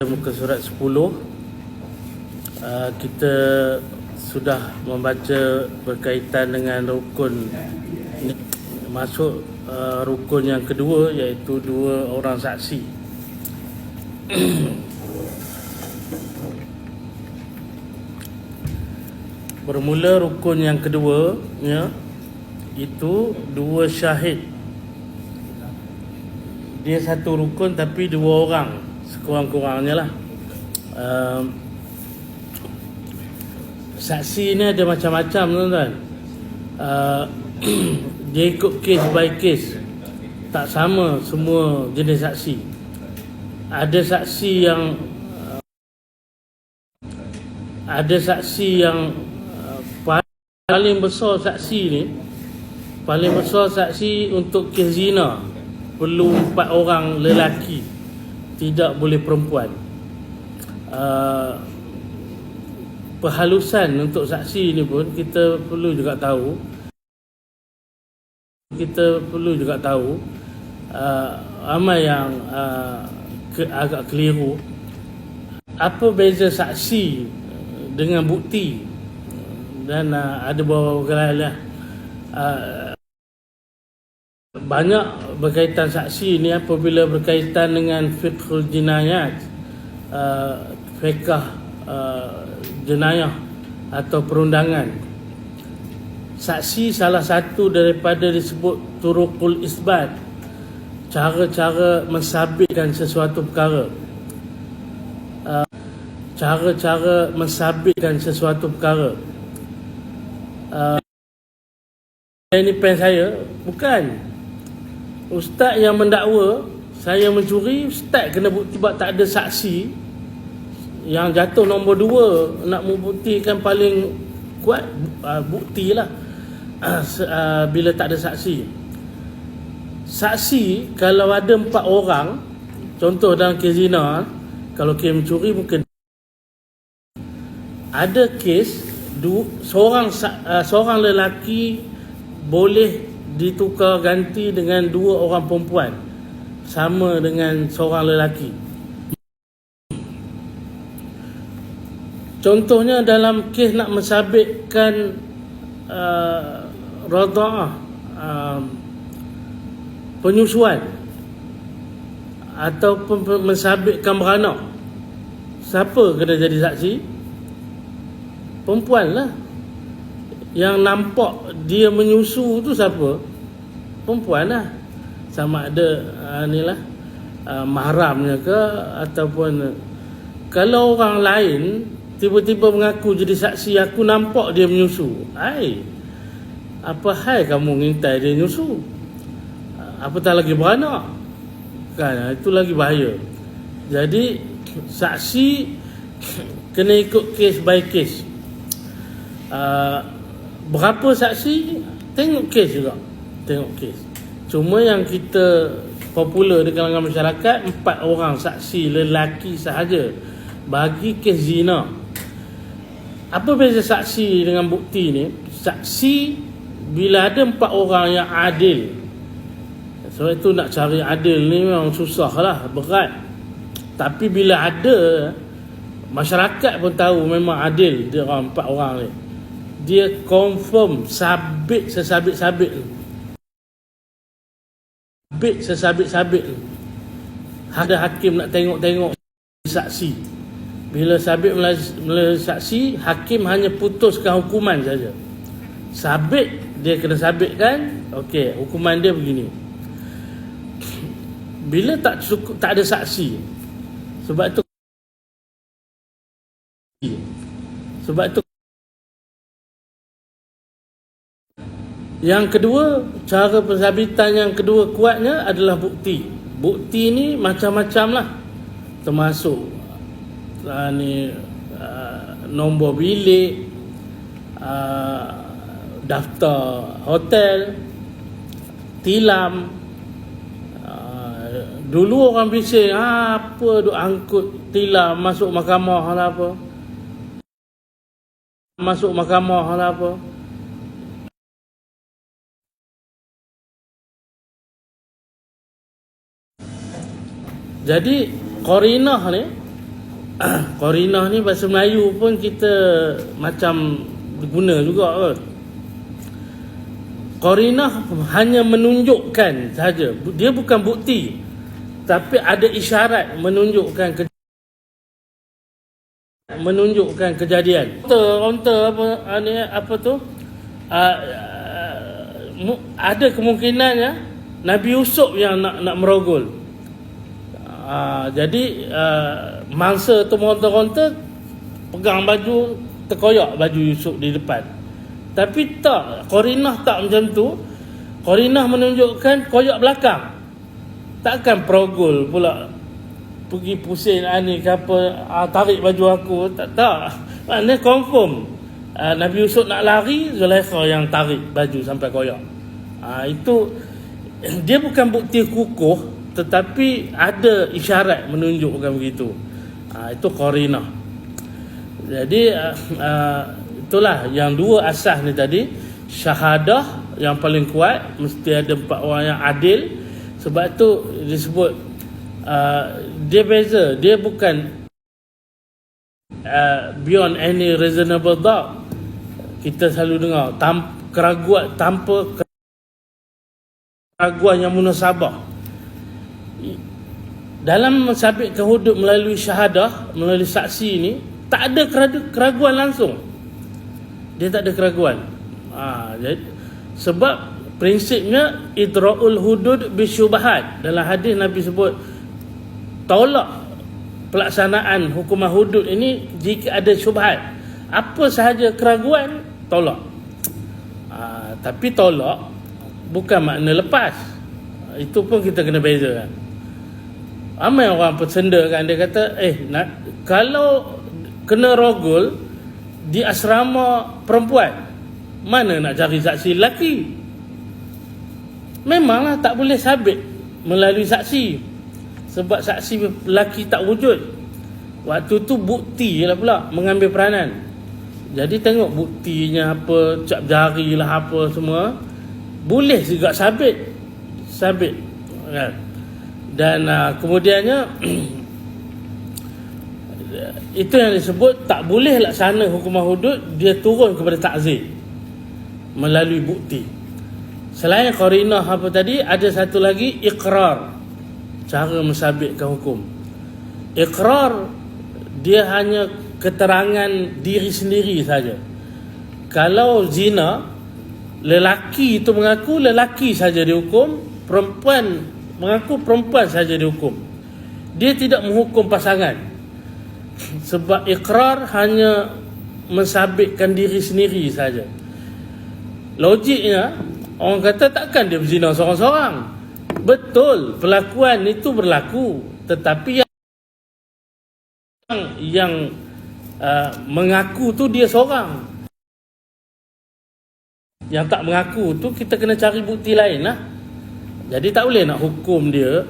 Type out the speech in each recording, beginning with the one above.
Muka surat 10, kita sudah membaca berkaitan dengan rukun masuk rukun yang kedua, iaitu 2 orang saksi. Bermula rukun yang kedua itu 2 syahid. Dia satu rukun tapi 2 orang sekurang-kurangnya lah. Saksi ni ada macam-macam, tuan-tuan. Dia ikut case by case, tak sama semua jenis saksi. Ada saksi yang paling besar saksi ni, paling besar saksi untuk kes zina perlu 4 orang lelaki, tidak boleh perempuan. Perhalusan untuk saksi ni pun kita perlu juga tahu. Ramai yang agak keliru. Apa beza saksi dengan bukti? Dan ada beberapa hal lah. Banyak berkaitan saksi ni apabila berkaitan dengan fiqhul jinayat, fiqh jenayah atau perundangan. Saksi salah satu daripada disebut turuqul isbat, cara-cara mensabitkan sesuatu perkara. Ini pen saya, bukan ustaz yang mendakwa saya mencuri, ustaz kena bukti sebab tak ada saksi. Yang jatuh nombor 2 nak membuktikan paling kuat, buktilah bila tak ada saksi. Saksi kalau ada 4 orang, contoh dalam kes zina, kalau kes mencuri mungkin ada kes seorang lelaki boleh ditukar ganti dengan 2 orang perempuan, sama dengan seorang lelaki. Contohnya dalam kes nak mensabitkan radha'ah, penyusuan ataupun mensabitkan beranak, siapa kena jadi saksi? Perempuan lah. Yang nampak dia menyusu tu siapa? Perempuan lah. Sama ada mahramnya ke, ataupun kalau orang lain tiba-tiba mengaku jadi saksi, aku nampak dia menyusu. Apa hal kamu ngintai dia menyusu? Apatah lagi beranak. Kan, itu lagi bahaya. Jadi saksi kena ikut case by case. Berapa saksi? Tengok case juga. Cuma yang kita popular di kalangan masyarakat, 4 orang saksi lelaki sahaja bagi kes zina. Apa beza saksi dengan bukti ni? Saksi bila ada 4 orang yang adil. Sebab itu nak cari adil ni memang susah lah, berat. Tapi bila ada, masyarakat pun tahu memang adil dia orang 4 orang ni. Dia confirm, sabit sesabit-sabit. Ada hakim nak tengok saksi. Bila sabit melalui saksi, hakim hanya putuskan hukuman saja. Sabit, dia kena sabitkan, okey, hukuman dia begini. Bila tak ada saksi, sebab tu yang kedua, cara pensabitan yang kedua kuatnya adalah bukti. Bukti ni macam-macam lah, termasuk nombor bilik, daftar hotel, tilam. Dulu orang bising, apa duk angkut tilam masuk mahkamah lah apa. Jadi qarinah ni Qarinah ni bahasa Melayu pun kita macam guna juga kot. Qarinah hanya menunjukkan saja, dia bukan bukti, tapi ada isyarat menunjukkan kejadian. Onta apa tu? Ada kemungkinannya Nabi Yusuf yang nak merogol. Jadi mangsa tu meronta-ronta, pegang baju, terkoyak baju Yusuf di depan. Tapi tak, Qarinah tak macam tu. Qarinah menunjukkan koyak belakang. Takkan perogol pula pergi pusing ni ke apa, tarik baju aku. Tak. Maknanya confirm Nabi Yusuf nak lari, Zulaikha yang tarik baju sampai koyak. Itu dia bukan bukti kukuh, tetapi ada isyarat menunjukkan begitu. Itu Qarinah. Jadi itulah yang dua asas ni tadi. Syahadah yang paling kuat, mesti ada 4 orang yang adil. Sebab tu disebut dia beza, dia bukan beyond any reasonable doubt. Kita selalu dengar tanpa keraguan yang munasabah. Dalam mensabitkan hudud melalui syahadah, melalui saksi ni, tak ada keraguan langsung. Dia tak ada keraguan. Sebab prinsipnya idra'ul hudud bisyubahat. Dalam hadis Nabi sebut tolak pelaksanaan hukuman hudud ini jika ada syubhat. Apa sahaja keraguan, tolak. Tapi tolak bukan makna lepas. Itu pun kita kena bezakan. Ramai orang persendakan, dia kata kalau kena rogol di asrama perempuan, mana nak cari saksi lelaki? Memanglah tak boleh sabit melalui saksi, sebab saksi lelaki tak wujud. Waktu tu bukti lah pula mengambil peranan. Jadi tengok buktinya apa, cap jari lah apa semua, boleh juga sabit kan? Dan kemudiannya itu yang disebut tak boleh laksana hukuman hudud, dia turun kepada ta'zir melalui bukti. Selain qarinah apa tadi, ada satu lagi iqrar, cara mensabitkan hukum. Iqrar dia hanya keterangan diri sendiri saja. Kalau zina, lelaki itu mengaku lelaki saja dihukum, perempuan mengaku perempuan saja dihukum. Dia tidak menghukum pasangan. Sebab iqrar hanya mensabitkan diri sendiri saja. Logiknya, orang kata takkan dia berzina seorang-seorang. Betul, perlakuan itu berlaku, tetapi yang mengaku tu dia seorang. Yang tak mengaku tu kita kena cari bukti lain lah. Jadi tak boleh nak hukum dia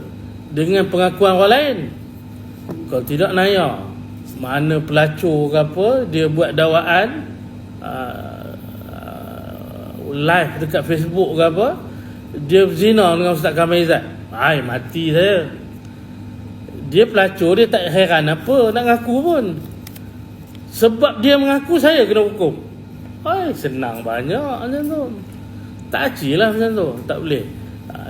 dengan pengakuan orang lain. Kalau tidak naya, mana pelacur ke apa, dia buat dakwaan live dekat Facebook ke apa, dia berzina dengan Ustaz Kamil Izzat, mati saya. Dia pelacur, dia tak heran apa nak ngaku pun. Sebab dia mengaku, saya kena hukum. Senang banyak macam tu. Tak acil lah macam tu. Tak boleh.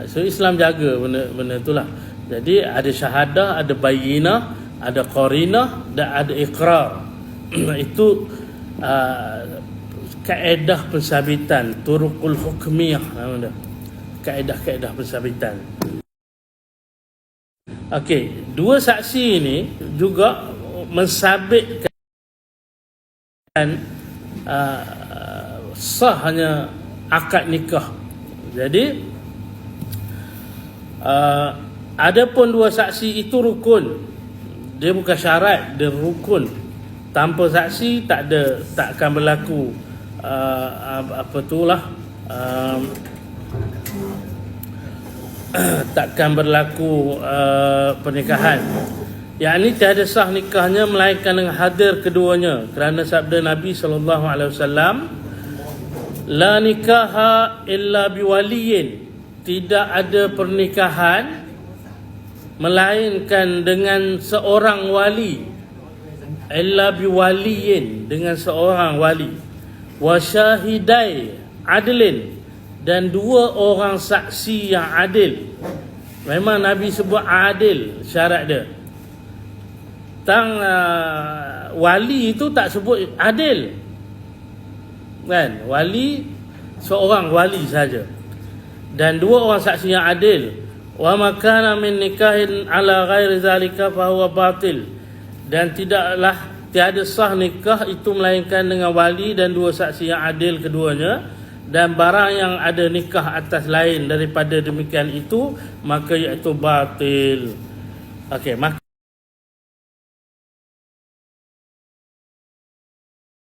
So Islam jaga benda tu lah. Jadi ada syahadah, ada bayinah, ada qarinah dan ada iqrar. Itu kaedah pensabitan, turuqul hukmiyah nama dia. Kaedah-kaedah pensabitan. Okey, dua saksi ini juga mensabitkan sahnya akad nikah. Jadi adapun dua saksi itu rukun. Dia bukan syarat, dia rukun. Tanpa saksi tak akan berlaku takkan berlaku pernikahan. Yang ini tiada sah nikahnya melainkan dengan hadir keduanya, kerana sabda Nabi SAW, la nikaha illa biwaliyin, tidak ada pernikahan melainkan dengan seorang wali. illa biwaliyin, dengan seorang wali, wa syahidai adlin, dan 2 orang saksi yang adil. Memang Nabi sebut adil syarat dia. Wali itu tak sebut adil, kan? Wali seorang wali saja, dan 2 orang saksi yang adil. Wa makana min nikahin ala ghairi zalika fa huwa batil, dan tiada sah nikah itu melainkan dengan wali dan 2 saksi yang adil keduanya, dan barang yang ada nikah atas lain daripada demikian itu maka iaitu batil. Okey, maka